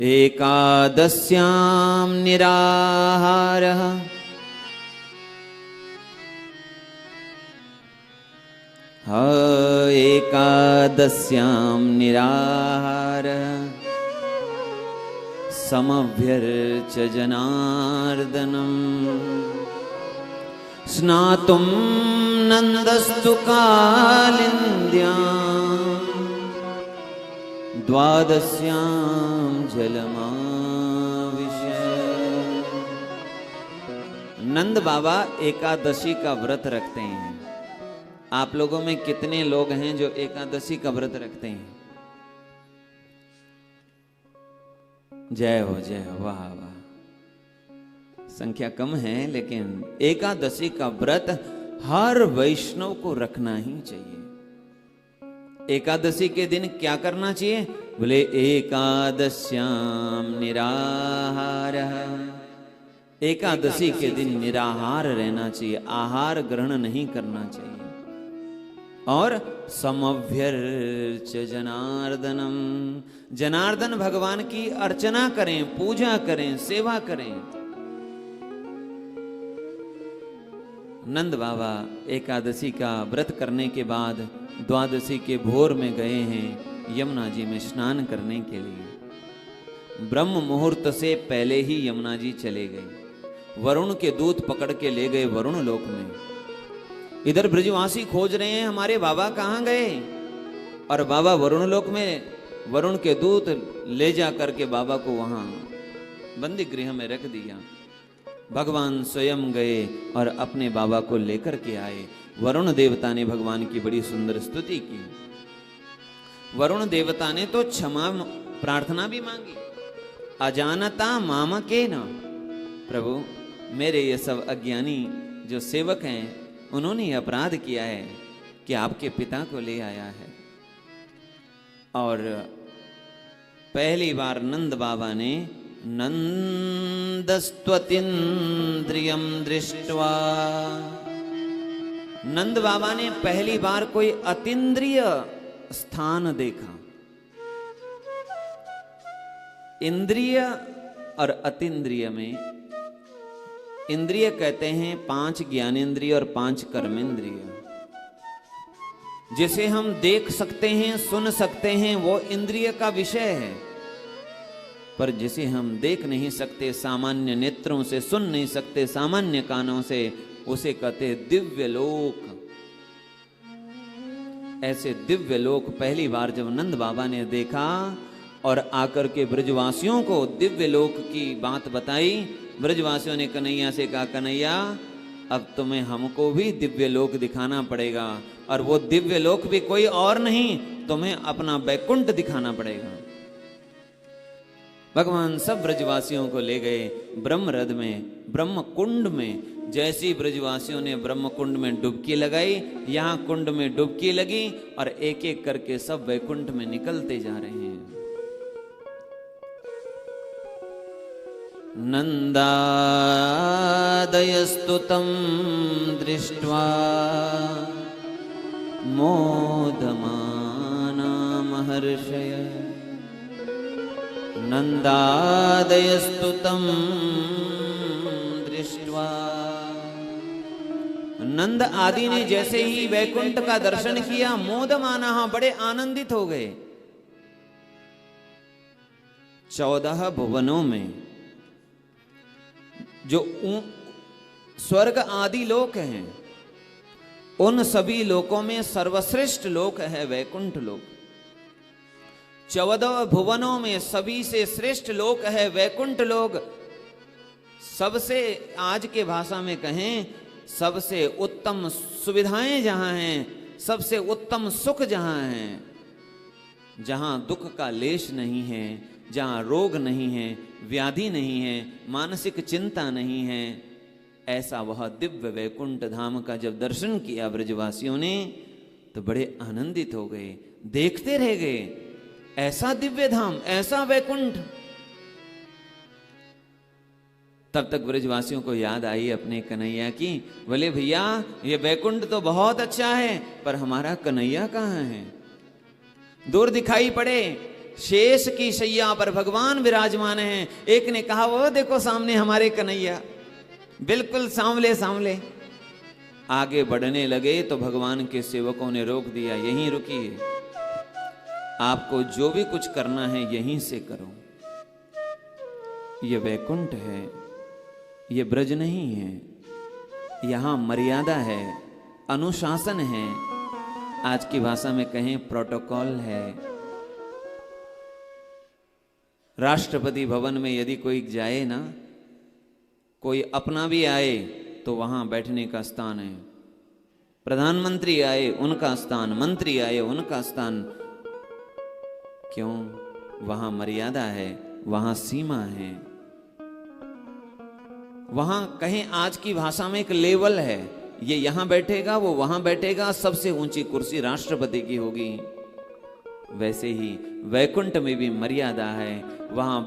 एकादश्यां निराहारः एकादश्यां निराहारः समभ्यर्च जनार्दनम् स्नातुं नन्दस्तु कालिन्द्यां द्वादश्यां जलमाविश्य। नंद बाबा एकादशी का व्रत रखते हैं। आप लोगों में कितने लोग हैं जो एकादशी का व्रत रखते हैं? जय हो, वाह वाह। संख्या कम है, लेकिन एकादशी का व्रत हर वैष्णव को रखना ही चाहिए। एकादशी के दिन क्या करना चाहिए? बोले एकादश्याम निराहारः। एकादशी के दिन निराहार रहना चाहिए, आहार ग्रहण नहीं करना चाहिए। और समभ्यर्च जनार्दनम, जनार्दन भगवान की अर्चना करें, पूजा करें, सेवा करें। नंद बाबा एकादशी का व्रत करने के बाद द्वादशी के भोर में गए हैं यमुना जी में स्नान करने के लिए। ब्रह्म मुहूर्त से पहले ही यमुना जी चले गए। वरुण के दूत पकड़ के ले गए वरुण लोक में। इधर ब्रजवासी खोज रहे हैं हमारे बाबा कहाँ गए, और बाबा वरुण लोक में वरुण के दूत ले जा करके बाबा को वहां बंदी गृह में रख दिया। भगवान स्वयं गए और अपने बाबा को लेकर के आए। वरुण देवता ने भगवान की बड़ी सुंदर स्तुति की। वरुण देवता ने तो क्षमा प्रार्थना भी मांगी। अजानता मामा के न, प्रभु मेरे ये सब अज्ञानी जो सेवक हैं उन्होंने अपराध किया है कि आपके पिता को ले आया है। और पहली बार नंद बाबा ने नंदस्त्वतीन्द्रियं दृष्ट्वा, नंद बाबा ने पहली बार कोई अतीन्द्रिय स्थान देखा। इंद्रिय और अतीन्द्रिय में, इंद्रिय कहते हैं 5 ज्ञानेंद्रिय और 5 कर्मेंद्रिय। जिसे हम देख सकते हैं, सुन सकते हैं, वो इंद्रिय का विषय है। पर जिसे हम देख नहीं सकते, सामान्य नेत्रों से सुन नहीं सकते, सामान्य कानों से, उसे कहते दिव्य लोक। ऐसे दिव्य लोक पहली बार जब नंद बाबा ने देखा और आकर के ब्रजवासियों को दिव्य लोक की बात बताई, ब्रजवासियों ने कन्हैया से कहा, कन्हैया अब तुम्हें हमको भी दिव्य लोक दिखाना पड़ेगा, और वो दिव्य लोक भी कोई और नहीं, तुम्हें अपना वैकुंठ दिखाना पड़ेगा। भगवान सब ब्रजवासियों को ले गए ब्रह्म रथ में, ब्रह्म कुंड में। जैसी ब्रजवासियों ने ब्रह्म कुंड में डुबकी लगाई, यहाँ कुंड में डुबकी लगी, और एक एक करके सब वैकुंठ में निकलते जा रहे हैं। नंदादयस्तु तं दृष्ट्वा मोदमाना महर्षय। नंदादयस्तु तं दृष्ट्वा, नंद आदि ने जैसे ही वैकुंठ का दर्शन किया, मोदमाना, बड़े आनंदित हो गए। 14 भुवनों में जो स्वर्ग आदि लोक हैं, उन सभी लोकों में सर्वश्रेष्ठ लोक है वैकुंठ लोक। 14 भुवनों में सभी से श्रेष्ठ लोक है वैकुंठ लोक। सबसे, आज के भाषा में कहें, सबसे उत्तम सुविधाएं जहां हैं, सबसे उत्तम सुख जहां हैं, जहां दुख का लेश नहीं है, जहां रोग नहीं है, व्याधि नहीं है, मानसिक चिंता नहीं है, ऐसा वह दिव्य वैकुंठ धाम का जब दर्शन किया ब्रजवासियों ने, तो बड़े आनंदित हो गए, देखते रह गए। ऐसा दिव्य धाम, ऐसा वैकुंठ। तब तक ब्रजवासियों को याद आई अपने कन्हैया की। बोले भैया ये वैकुंठ तो बहुत अच्छा है, पर हमारा कन्हैया कहाँ है? दूर दिखाई पड़े शेष की शैया पर भगवान विराजमान हैं। एक ने कहा वो देखो सामने हमारे कन्हैया, बिल्कुल सामले सामले। आगे बढ़ने लगे तो भगवान के सेवकों ने रोक दिया, यहीं रुकिए, आपको जो भी कुछ करना है यहीं से करो। ये वैकुंठ है, ये ब्रज नहीं है, यहां मर्यादा है, अनुशासन है, आज की भाषा में कहें प्रोटोकॉल है। राष्ट्रपति भवन में यदि कोई जाए ना, कोई अपना भी आए तो वहां बैठने का स्थान है, प्रधानमंत्री आए उनका स्थान, मंत्री आए उनका स्थान। क्यों? वहां मर्यादा है, वहां सीमा है, वहां कहें आज की भाषा में एक लेवल है। ये यहां बैठेगा, वो वहां बैठेगा, सबसे ऊंची कुर्सी राष्ट्रपति की होगी। वैसे ही वैकुंठ में भी मर्यादा है, वहां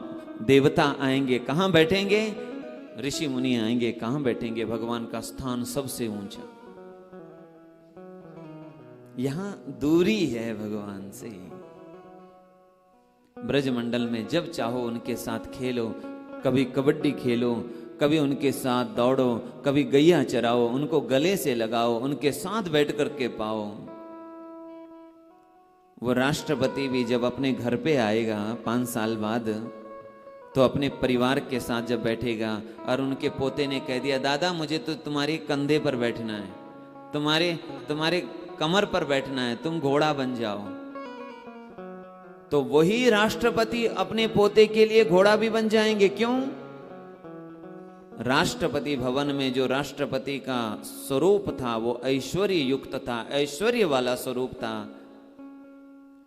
देवता आएंगे कहां बैठेंगे, ऋषि मुनि आएंगे कहां बैठेंगे, भगवान का स्थान सबसे ऊंचा। यहां दूरी है भगवान से। ब्रजमंडल में जब चाहो उनके साथ खेलो, कभी कबड्डी खेलो, कभी उनके साथ दौड़ो, कभी गैया चराओ, उनको गले से लगाओ, उनके साथ बैठ करके पाओ। वो राष्ट्रपति भी जब अपने घर पे आएगा 5 साल बाद, तो अपने परिवार के साथ जब बैठेगा और उनके पोते ने कह दिया दादा मुझे तो तुम्हारी कंधे पर बैठना है, तुम्हारे कमर पर बैठना है, तुम घोड़ा बन जाओ, तो वही राष्ट्रपति अपने पोते के लिए घोड़ा भी बन जाएंगे। क्यों? राष्ट्रपति भवन में जो राष्ट्रपति का स्वरूप था वो ऐश्वर्य युक्त था, ऐश्वर्य वाला स्वरूप था,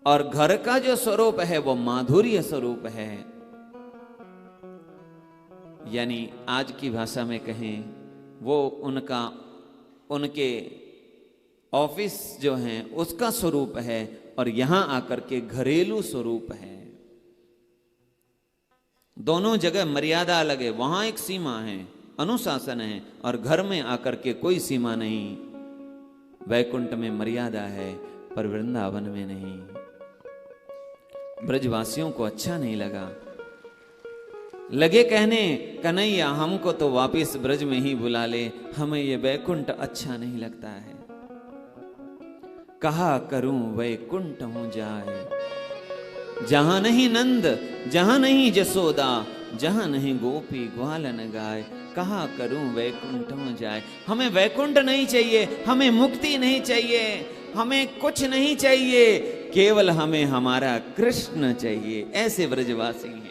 और घर का जो स्वरूप है वो माधुर्य स्वरूप है। यानी आज की भाषा में कहें वो उनके ऑफिस जो है उसका स्वरूप है, और यहां आकर के घरेलू स्वरूप है। दोनों जगह मर्यादा अलग है, वहां एक सीमा है, अनुशासन है, और घर में आकर के कोई सीमा नहीं। वैकुंठ में मर्यादा है पर वृंदावन में नहीं। ब्रजवासियों को अच्छा नहीं लगा, लगे कहने कन्हैया हमको तो वापिस ब्रज में ही बुला ले, हमें ये वैकुंठ अच्छा नहीं लगता है। कहा करूं वैकुंठ हूं जाए, जहां नहीं नंद जहां नहीं जसोदा, जहां नहीं गोपी ग्वालन गाय। कहा करूं वैकुंठ हूं जाए, हमें वैकुंठ नहीं चाहिए, हमें मुक्ति नहीं चाहिए, हमें कुछ नहीं चाहिए, केवल हमें हमारा कृष्ण चाहिए। ऐसे ब्रजवासी हैं।